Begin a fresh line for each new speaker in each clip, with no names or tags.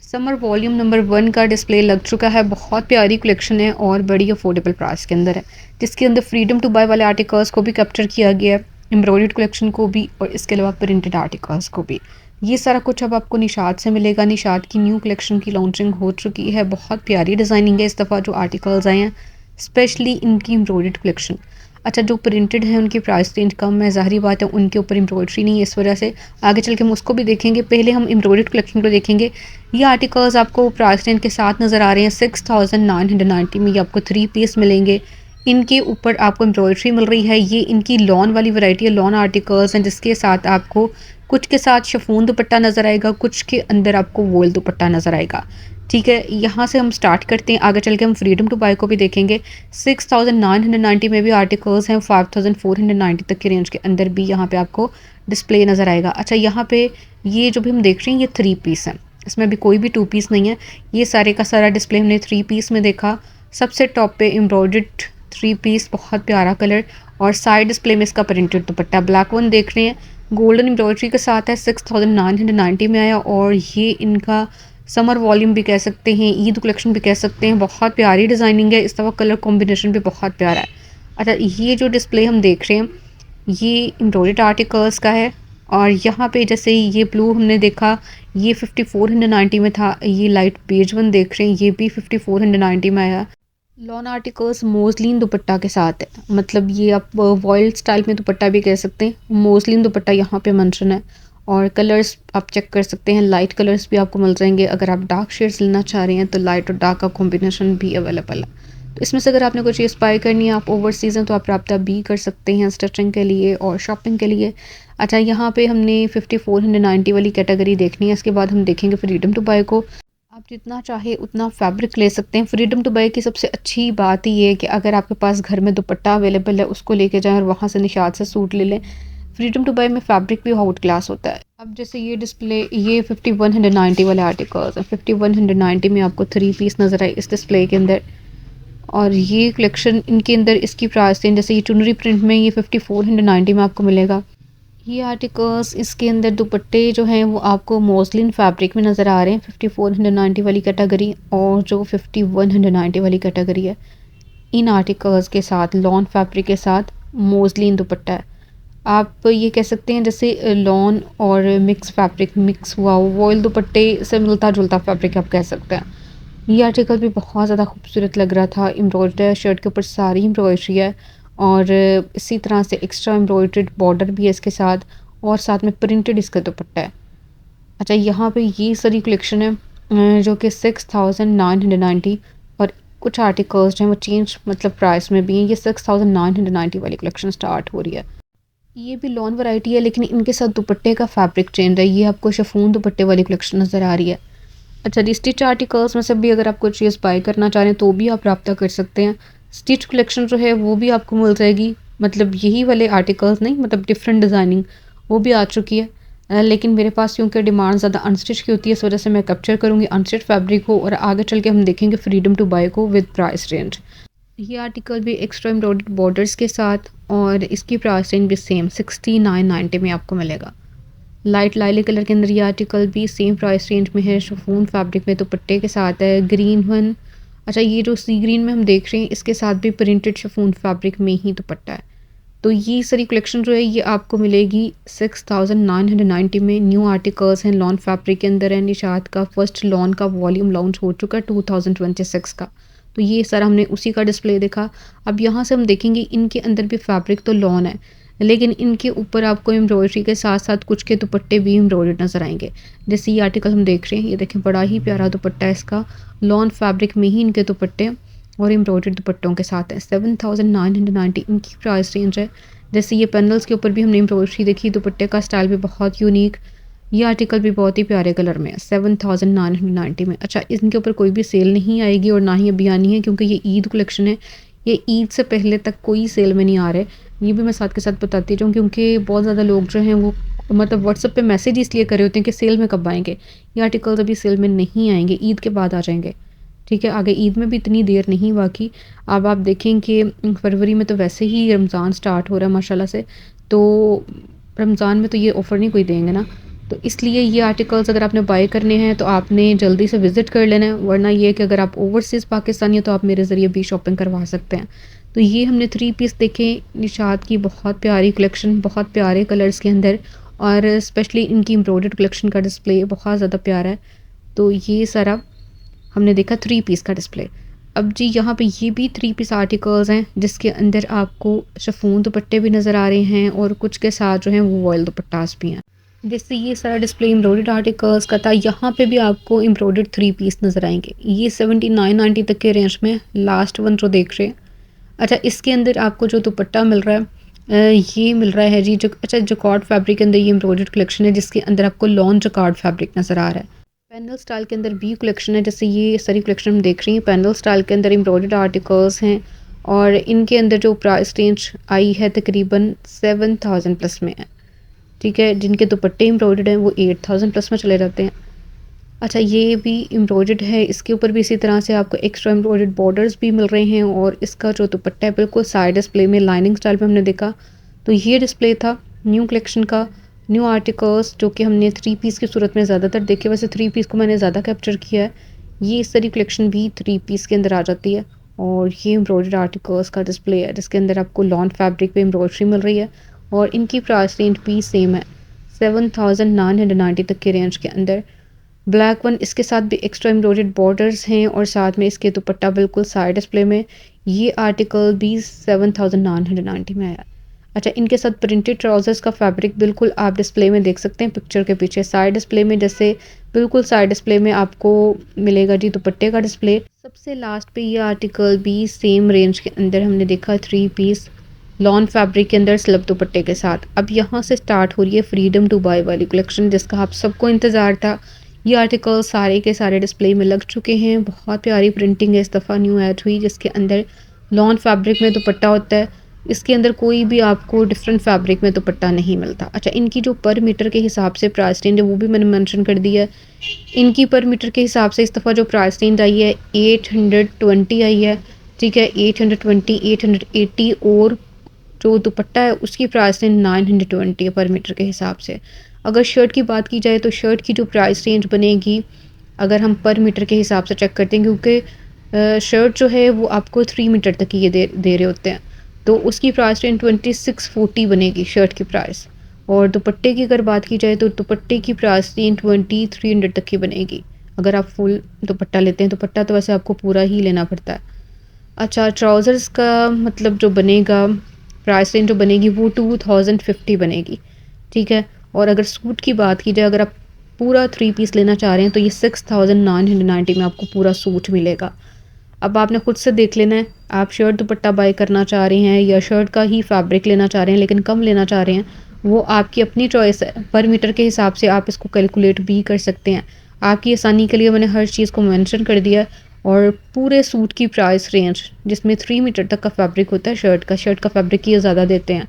Summer volume number 1 का display लग चुका है। बहुत प्यारी कलेक्शन है और बड़ी अफोर्डेबल प्राइस के अंदर है, जिसके अंदर फ्रीडम टू बाय वाले आर्टिकल्स को भी कैप्चर किया गया है, एम्ब्रॉयडर्ड कलेक्शन को भी और इसके अलावा प्रिंटेड आर्टिकल्स को भी। ये सारा कुछ अब आपको निशात से मिलेगा। निशात की न्यू कलेक्शन की लॉन्चिंग हो चुकी है। बहुत प्यारी डिज़ाइनिंग है इस दफ़ा जो आर्टिकल्स आए हैं, स्पेशली इनकी एम्ब्रॉयडर्ड कलेक्शन। अच्छा, जो प्रिंटेड है उनकी प्राइस रेंज कम है, ज़ाहिर बात है उनके ऊपर एम्ब्रॉयडरी नहीं है, इस वजह से आगे चल के हम उसको भी देखेंगे। पहले हम एम्ब्रॉयडर्ड कलेक्शन को देखेंगे। ये आर्टिकल्स आपको प्राइस रेंज के साथ नज़र आ रहे हैं। 6990 में ये आपको 3 पीस मिलेंगे। इनके ऊपर आपको एम्ब्रॉयडरी मिल रही है। ये इनकी लॉन वाली वैरायटी है, लॉन आर्टिकल्स हैं, जिसके साथ आपको कुछ के साथ शिफॉन दुपट्टा नज़र आएगा, कुछ के अंदर आपको वोल दुपट्टा नज़र आएगा। ठीक है, यहाँ से हम स्टार्ट करते हैं। आगे चल के हम फ्रीडम टू बाय को भी देखेंगे। 6990 में भी आर्टिकल्स हैं, 5490 तक की रेंज के अंदर भी यहाँ पे आपको डिस्प्ले नज़र आएगा। अच्छा, यहाँ पे ये जो भी हम देख रहे हैं ये 3 पीस हैं, इसमें अभी कोई भी 2 पीस नहीं है। ये सारे का सारा डिस्प्ले हमने 3 पीस में देखा। सबसे टॉप पे एम्ब्रॉयडर्ड 3 पीस, बहुत प्यारा कलर, और साइड डिस्प्ले में इसका प्रिंटेड दुपट्टा ब्लैक वन देख रहे हैं, गोल्डन एम्ब्रॉयडरी के साथ है। 6990 में आया और ये इनका समर वॉल्यूम भी कह सकते हैं, ईद कलेक्शन भी कह सकते हैं। बहुत प्यारी डिज़ाइनिंग है, इस दफ़ा कलर कॉम्बिनेशन भी बहुत प्यारा है। अच्छा, ये जो डिस्प्ले हम देख रहे हैं ये एम्ब्रॉयडर्ड आर्टिकल्स का है। और यहाँ पे जैसे ये ब्लू हमने देखा, ये 5490 में था। ये लाइट बेज वन देख रहे हैं, ये भी 5490 में आया। लॉन आर्टिकल्स मोजलिन दुपट्टा के साथ है, मतलब ये आप वॉइल्ड स्टाइल में दुपट्टा भी कह सकते हैं। मोजलिन दुपट्टा यहाँ पे मेंशन है। और कलर्स आप चेक कर सकते हैं, लाइट कलर्स भी आपको मिल जाएंगे। अगर आप डार्क शेड्स लेना चाह रहे हैं तो लाइट और डार्क का कॉम्बिनेशन भी अवेलेबल है। तो इसमें से अगर आपने कोई चीज़ बाय करनी है, आप ओवरसीज़ हैं, तो आप रब्ता भी कर सकते हैं स्टिचिंग के लिए और शॉपिंग के लिए। अच्छा, यहाँ पे हमने 5490 वाली कैटेगरी देखनी है। इसके बाद हम देखेंगे फ्रीडम टू बाय को। आप जितना चाहे उतना फैब्रिक ले सकते हैं। फ्रीडम टू बाय की सबसे अच्छी बात ही ये है कि अगर आपके पास घर में दुपट्टा अवेलेबल है, उसको लेके जाएं और वहाँ से निशात से सूट ले लें। फ्रीडम टू बाय में फैब्रिक भी आउट क्लास होता है। अब जैसे ये डिस्प्ले, ये 5190 वाले आर्टिकल्स हैं। 5190 में आपको 3 पीस नज़र आए इस डिस्प्ले के अंदर। और ये कलेक्शन इनके अंदर इसकी प्राइस रेंज, जैसे ये चुनरी प्रिंट में ये 5490 में आपको मिलेगा। ये आर्टिकल्स इसके अंदर दुपट्टे जो हैं वो आपको मॉस्लिन फैब्रिक में नज़र आ रहे हैं, 5490 वाली कैटेगरी। और जो 5190 वाली कैटेगरी है, इन आर्टिकल्स के साथ लॉन फैब्रिक के साथ मॉस्लिन दुपट्टा है। आप ये कह सकते हैं जैसे लॉन और मिक्स फैब्रिक मिक्स हुआ हो, वॉयल दुपट्टे से मिलता जुलता फैब्रिक आप कह सकते हैं। ये आर्टिकल भी बहुत ज़्यादा खूबसूरत लग रहा था। एम्ब्रॉयडर्ड है, शर्ट के ऊपर सारी एम्ब्रॉयडरी है और इसी तरह से एक्स्ट्रा एम्ब्रॉयडर्ड बॉर्डर भी है इसके साथ, और साथ में प्रिंटेड इसका दुपट्टा है। अच्छा, यहाँ पे ये सारी कलेक्शन है जो कि 6990, और कुछ आर्टिकल्स जो हैं वो चेंज मतलब प्राइस में भी हैं। ये 6990 वाली कलेक्शन स्टार्ट हो रही है। ये भी लॉन वैरायटी है, लेकिन इनके साथ दुपट्टे का फैब्रिक चेंज है। ये आपको शिफॉन दुपट्टे वाली कलेक्शन नज़र आ रही है। अच्छा जी, स्टिच आर्टिकल्स में से भी अगर आप कोई चीज़ बाय करना चाह रहे हैं तो भी आप रब्ता कर सकते हैं। स्टिच कलेक्शन जो है वो भी आपको मिल जाएगी, मतलब यही वाले आर्टिकल्स नहीं, मतलब डिफरेंट डिज़ाइनिंग वो भी आ चुकी है। लेकिन मेरे पास क्योंकि डिमांड ज़्यादा अनस्टिच की होती है, इस वजह से मैं कैप्चर करूँगी अनस्टिच फैब्रिक को, और आगे चल के हम देखेंगे फ्रीडम टू बाय को विद प्राइस रेंज। ये आर्टिकल भी एक्स्ट्रा एम्ब्रॉयडर्ड बॉर्डर्स के साथ, और इसकी प्राइस रेंज भी सेम 6990 में आपको मिलेगा। लाइट लाइले कलर के अंदर ये आर्टिकल भी सेम प्राइस रेंज में है, शिफॉन फैब्रिक में दुपट्टे के साथ है। ग्रीन वन, अच्छा ये जो सी ग्रीन में हम देख रहे हैं इसके साथ भी प्रिंटेड शिफॉन फैब्रिक में ही दुपट्टा है। तो ये सारी कलेक्शन जो है ये आपको मिलेगी 6990 में। न्यू आर्टिकल्स हैं, लॉन फैब्रिक के अंदर है। निशात का फर्स्ट लॉन का वॉल्यूम लॉन्च हो चुका है 2026 का। तो ये सारा हमने उसी का डिस्प्ले देखा। अब यहाँ से हम देखेंगे इनके अंदर भी फैब्रिक तो लॉन है, लेकिन इनके ऊपर आपको एम्ब्रॉयडरी के साथ साथ कुछ के दुपट्टे भी एम्ब्रॉयडर्ड नज़र आएंगे। जैसे ये आर्टिकल हम देख रहे हैं, ये देखें बड़ा ही प्यारा दुपट्टा है इसका, लॉन फैब्रिक में ही इनके दुपट्टे और एम्ब्रॉयडर्ड दुपट्टों के साथ है। 7990 इनकी प्राइस रेंज है। जैसे ये पैनल्स के ऊपर भी हमने एम्ब्रॉयडरी देखी, दुपट्टे का स्टाइल भी बहुत यूनिक। ये आर्टिकल भी बहुत ही प्यारे कलर में है 7990 में। अच्छा, इनके ऊपर कोई भी सेल नहीं आएगी और ना ही अभी आनी है, क्योंकि ये ईद कलेक्शन है। ये ईद से पहले तक कोई सेल में नहीं आ रहे, ये भी मैं साथ के साथ बताती जाऊँ, क्योंकि बहुत ज़्यादा लोग जो हैं वो मतलब व्हाट्सएप पे मैसेज इसलिए कर रहे होते हैं कि सेल में कब आएंगे। ये आर्टिकल्स अभी सेल में नहीं आएंगे, ईद के बाद आ जाएंगे। ठीक है, आगे ईद में भी इतनी देर नहीं बाकी। अब आप देखें कि फरवरी में तो वैसे ही रमज़ान स्टार्ट हो रहा है माशाल्लाह से, तो रमज़ान में तो ये ऑफ़र नहीं कोई देंगे ना। तो इसलिए ये आर्टिकल्स अगर आपने बाय करने हैं तो आपने जल्दी से विज़िट कर लेना है, वरना ये है कि अगर आप ओवरसीज़ पाकिस्तानी हैं तो आप मेरे ज़रिए भी शॉपिंग करवा सकते हैं। तो ये हमने 3 पीस देखे निशात की, बहुत प्यारी कलेक्शन, बहुत प्यारे कलर्स के अंदर, और स्पेशली इनकी एम्ब्रॉयडर्ड कलेक्शन का डिस्प्ले बहुत ज़्यादा प्यारा है। तो ये सारा हमने देखा 3 पीस का डिस्प्ले। अब जी यहाँ पे ये भी 3 पीस आर्टिकल्स हैं जिसके अंदर आपको शिफॉन दुपट्टे भी नज़र आ रहे हैं और कुछ के साथ जो हैं वो वॉयल दुपट्टास भी हैं। जैसे ये सारा डिस्प्ले एम्ब्रॉयडर्ड आर्टिकल्स का था, यहाँ पे भी आपको एम्ब्रॉयडर्ड 3 पीस नज़र आएंगे। ये 79-90 तक के रेंज में लास्ट वन जो देख रहे हैं। अच्छा, इसके अंदर आपको जो दुपट्टा मिल रहा है ये मिल रहा है जी जो अच्छा जकार्ड फैब्रिक के अंदर ये एम्ब्रॉयडर्ड कलेक्शन है जिसके अंदर आपको लॉन जकार्ड फैब्रिक नज़र आ रहा है। पैनल स्टाइल के अंदर भी कलेक्शन है, जैसे ये सारी कलेक्शन हम देख रही हैं पैनल स्टाइल के अंदर एम्ब्रॉयडर्ड आर्टिकल्स हैं, और इनके अंदर जो प्राइस रेंज आई है तकरीबन 7000 प्लस में है। ठीक है, जिनके दुपट्टे एम्ब्रॉयडर्ड हैं वो 8000 प्लस में चले जाते हैं। अच्छा, ये भी एम्ब्रॉयडर्ड है, इसके ऊपर भी इसी तरह से आपको एक्स्ट्रा एम्ब्रॉयडर्ड बॉर्डर्स भी मिल रहे हैं, और इसका जो दुपट्टा है बिल्कुल साइड डिस्प्ले में लाइनिंग स्टाइल में हमने देखा। तो ये डिस्प्ले था न्यू कलेक्शन का, न्यू आर्टिकल्स जो कि हमने 3 पीस की सूरत में ज़्यादातर देखे। वैसे 3 पीस को मैंने ज़्यादा कैप्चर किया है, ये सारी कलेक्शन भी 3 पीस के अंदर आ जाती है। और ये एम्ब्रॉयडर्ड आर्टिकल्स का डिस्प्ले है जिसके अंदर आपको लॉन फैब्रिक पे एम्ब्रॉयडरी मिल रही है, और इनकी प्राइस रेंज भी सेम है 7990 तक के रेंज के अंदर। ब्लैक वन, इसके साथ भी एक्स्ट्रा एम्ब्रॉयडर्ड बॉर्डर्स हैं और साथ में इसके दुपट्टा बिल्कुल साइड डिस्प्ले में। ये आर्टिकल भी 7990 में आया। अच्छा, इनके साथ प्रिंटेड ट्राउजर्स का फैब्रिक बिल्कुल आप डिस्प्ले में देख सकते हैं पिक्चर के पीछे साइड डिस्प्ले में, जैसे बिल्कुल साइड डिस्प्ले में आपको मिलेगा जी दुपट्टे का डिस्प्ले। सबसे लास्ट पे ये आर्टिकल भी सेम रेंज के अंदर हमने देखा 3 पीस लॉन फैब्रिक के अंदर स्लब दुपट्टे के साथ। अब यहाँ से स्टार्ट हो रही है फ्रीडम टू बाय वाली कलेक्शन जिसका आप सबको इंतज़ार था। ये आर्टिकल सारे के सारे डिस्प्ले में लग चुके हैं। बहुत प्यारी प्रिंटिंग है इस दफ़ा न्यू ऐड हुई जिसके अंदर लॉन फैब्रिक में दुपट्टा होता है। इसके अंदर कोई भी आपको डिफरेंट फैब्रिक में दुपट्टा नहीं मिलता। अच्छा, इनकी जो पर मीटर के हिसाब से प्राइस रेंज है वो भी मैंने मेंशन कर दिया है। इनकी पर मीटर के हिसाब से इस दफ़ा जो प्राइस रेंज आई है 820 आई है। ठीक है, 820, 880, और जो दुपट्टा है उसकी प्राइस रेंज 920 है पर मीटर के हिसाब से। अगर शर्ट की बात की जाए तो शर्ट की जो प्राइस रेंज बनेगी अगर हम पर मीटर के हिसाब से चेक करते हैं, क्योंकि शर्ट जो है वो आपको 3 मीटर तक ही ये दे रहे होते हैं, तो उसकी प्राइस रेंज 2640 बनेगी शर्ट की प्राइस। और दुपट्टे की अगर बात की जाए तो दुपट्टे की प्राइस रेंज 2300 तक की बनेगी अगर आप फुल दुपट्टा लेते हैं। दुपट्टा तो वैसे आपको पूरा ही लेना पड़ता है। अच्छा, ट्राउज़र्स का मतलब जो बनेगा प्राइस रेंज जो बनेगी वो 2050 बनेगी। ठीक है, और अगर सूट की बात की जाए अगर आप पूरा 3 पीस लेना चाह रहे हैं तो ये 6990 में आपको पूरा सूट मिलेगा। अब आपने खुद से देख लेना है, आप शर्ट दुपट्टा बाय करना चाह रहे हैं या शर्ट का ही फैब्रिक लेना चाह रहे हैं लेकिन कम लेना चाह रहे हैं, वो आपकी अपनी चॉइस है। पर मीटर के हिसाब से आप इसको कैलकुलेट भी कर सकते हैं। आपकी आसानी के लिए मैंने हर चीज़ को मेंशन कर दिया। और पूरे सूट की प्राइस रेंज जिसमें 3 मीटर तक का फैब्रिक होता है शर्ट का फैब्रिक ये ज़्यादा देते हैं,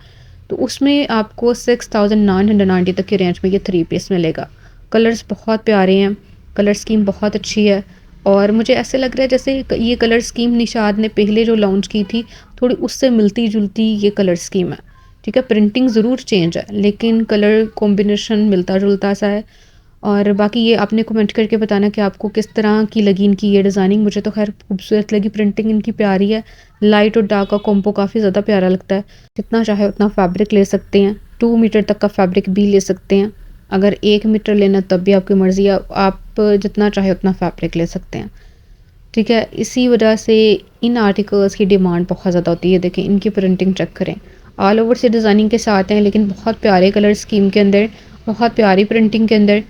तो उसमें आपको 6990 तक के रेंज में ये 3 पीस मिलेगा। कलर्स बहुत प्यारे हैं, कलर स्कीम बहुत अच्छी है, और मुझे ऐसे लग रहा है जैसे ये कलर स्कीम निशाद ने पहले जो लॉन्च की थी थोड़ी उससे मिलती जुलती ये कलर स्कीम है। ठीक है, प्रिंटिंग ज़रूर चेंज है लेकिन कलर कॉम्बिनेशन मिलता जुलता सा है। और बाकी ये आपने कमेंट करके बताना कि आपको किस तरह की लगी इनकी ये डिज़ाइनिंग। मुझे तो खैर खूबसूरत लगी, प्रिंटिंग इनकी प्यारी है, लाइट और डार्क का कॉम्बो काफ़ी ज़्यादा प्यारा लगता है। जितना चाहे उतना फैब्रिक ले सकते हैं, 2 मीटर तक का फैब्रिक भी ले सकते हैं। अगर 1 मीटर लेना तब भी आपकी मर्ज़ी है, आप जितना चाहे उतना फैब्रिक ले सकते हैं। ठीक है, इसी वजह से इन आर्टिकल्स की डिमांड बहुत ज़्यादा होती है। देखें इनकी प्रिंटिंग चेक करें, ऑल ओवर से डिज़ाइनिंग के साथ हैं लेकिन बहुत प्यारे कलर स्कीम के अंदर, बहुत प्यारी प्रिंटिंग के अंदर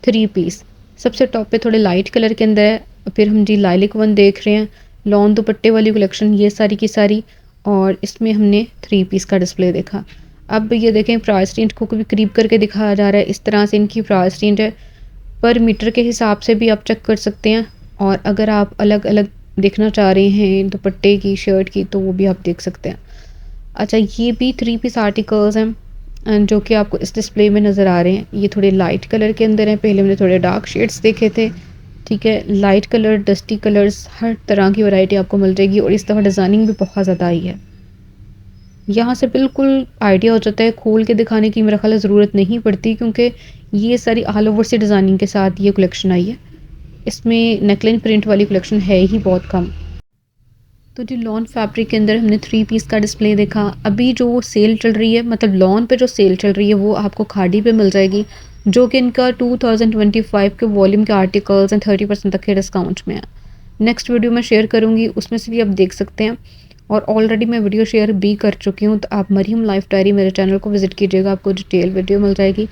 3 पीस। सबसे टॉप पे थोड़े लाइट कलर के अंदर है, फिर हम जी लाइलिक वन देख रहे हैं, लॉन दुपट्टे वाली कलेक्शन ये सारी की सारी, और इसमें हमने 3 पीस का डिस्प्ले देखा। अब ये देखें प्राइस रेंज को भी करीब करके दिखाया जा रहा है, इस तरह से इनकी प्राइस रेंज है। पर मीटर के हिसाब से भी आप चेक कर सकते हैं, और अगर आप अलग अलग देखना चाह रहे हैं दुपट्टे की शर्ट की तो वो भी आप देख सकते हैं। अच्छा, ये भी 3 पीस आर्टिकल्स हैं जो कि आपको इस डिस्प्ले में नज़र आ रहे हैं। ये थोड़े लाइट कलर के अंदर हैं, पहले हमने थोड़े डार्क शेड्स देखे थे। ठीक है, लाइट कलर, डस्टी कलर्स, हर तरह की वैरायटी आपको मिल जाएगी, और इस दफ़ा डिज़ाइनिंग भी बहुत ज़्यादा आई है। यहाँ से बिल्कुल आइडिया हो जाता है, खोल के दिखाने की मेरा ख़्याल है ज़रूरत नहीं पड़ती, क्योंकि ये सारी ऑल ओवर से डिज़ाइनिंग के साथ ये कलेक्शन आई है। इसमें नेकलाइन प्रिंट वाली कलेक्शन है ही बहुत कम। तो जी लॉन फैब्रिक के अंदर हमने 3 पीस का डिस्प्ले देखा। अभी जो सेल चल रही है, मतलब लॉन पे जो सेल चल रही है वो आपको खाड़ी पे मिल जाएगी, जो कि इनका 2025 के वॉल्यूम के आर्टिकल्स एंड 30% तक के डिस्काउंट में है। नेक्स्ट वीडियो मैं शेयर करूँगी, उसमें से भी आप देख सकते हैं। और ऑलरेडी मैं वीडियो शेयर भी कर चुकी हूँ, तो आप मरीम लाइफ डायरी मेरे चैनल को विज़िट कीजिएगा, आपको डिटेल वीडियो मिल जाएगी।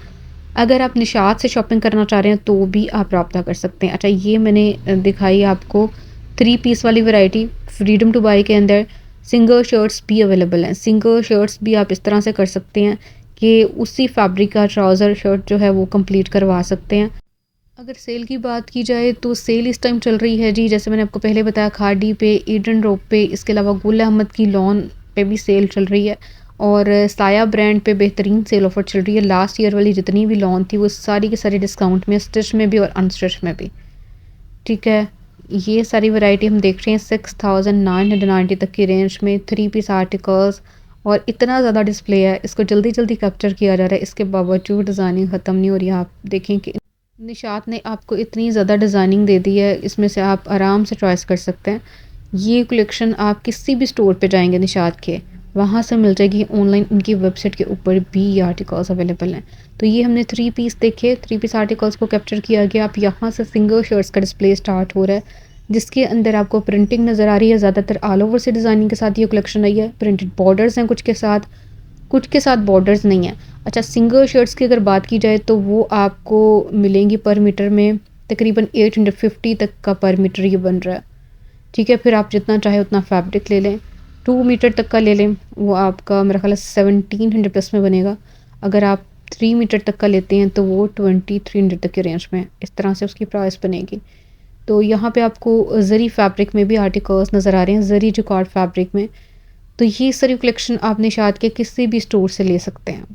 अगर आप निशात से शॉपिंग करना चाह रहे हैं तो भी आप रब्ता कर सकते हैं। अच्छा, ये मैंने दिखाई आपको 3 पीस वाली वैरायटी। फ्रीडम टू बाय के अंदर सिंगल शर्ट्स भी अवेलेबल हैं। सिंगल शर्ट्स भी आप इस तरह से कर सकते हैं कि उसी फैब्रिक का ट्राउज़र शर्ट जो है वो कंप्लीट करवा सकते हैं। अगर सेल की बात की जाए तो सेल इस टाइम चल रही है जी, जैसे मैंने आपको पहले बताया, खाड़ी पे, ईडन रोप पे, इसके अलावा गुल अहमद की लॉन पे भी सेल चल रही है। और साया ब्रांड पे बेहतरीन सेल ऑफर चल रही है। लास्ट ईयर वाली जितनी भी लॉन थी वो सारी की सारी डिस्काउंट में, स्टिच में भी और अनस्टिच में भी। ठीक है, ये सारी वैरायटी हम देख रहे हैं 6990 तक की रेंज में, 3 पीस आर्टिकल्स। और इतना ज़्यादा डिस्प्ले है, इसको जल्दी जल्दी कैप्चर किया जा रहा है, इसके बावजूद डिज़ाइनिंग ख़त्म नहीं हो रही है। आप देखें कि निशात ने आपको इतनी ज़्यादा डिज़ाइनिंग दे दी है, इसमें से आप आराम से चॉइस कर सकते हैं। ये कलेक्शन आप किसी भी स्टोर पे जाएंगे निशात के, वहाँ से मिल जाएगी। ऑनलाइन उनकी वेबसाइट के ऊपर भी ये आर्टिकल्स अवेलेबल हैं। तो ये हमने 3 पीस देखे, 3 पीस आर्टिकल्स को कैप्चर किया गया। आप यहाँ से सिंगल शर्ट्स का डिस्प्ले स्टार्ट हो रहा है, जिसके अंदर आपको प्रिंटिंग नज़र आ रही है। ज़्यादातर ऑल ओवर से डिज़ाइनिंग के साथ ये कलेक्शन आई है। प्रिंटेड बॉर्डर्स हैं कुछ के साथ, कुछ के साथ बॉर्डर्स नहीं है। अच्छा, सिंगल शर्ट्स की अगर बात की जाए तो वो आपको मिलेंगी पर मीटर में तकरीबन 850 तक का पर मीटर ये बन रहा है। ठीक है, फिर आप जितना चाहे उतना फैब्रिक ले लें। 2 मीटर तक का ले लें, वो आपका मेरा ख्याल है 1700 प्लस में बनेगा। अगर आप 3 मीटर तक का लेते हैं तो वो 2300 तक की रेंज में, इस तरह से उसकी प्राइस बनेगी। तो यहाँ पे आपको ज़री फैब्रिक में भी आर्टिकल्स नज़र आ रहे हैं, ज़री जिकॉर्ड फैब्रिक में। तो ये सारी कलेक्शन आप निशात के किसी भी स्टोर से ले सकते हैं।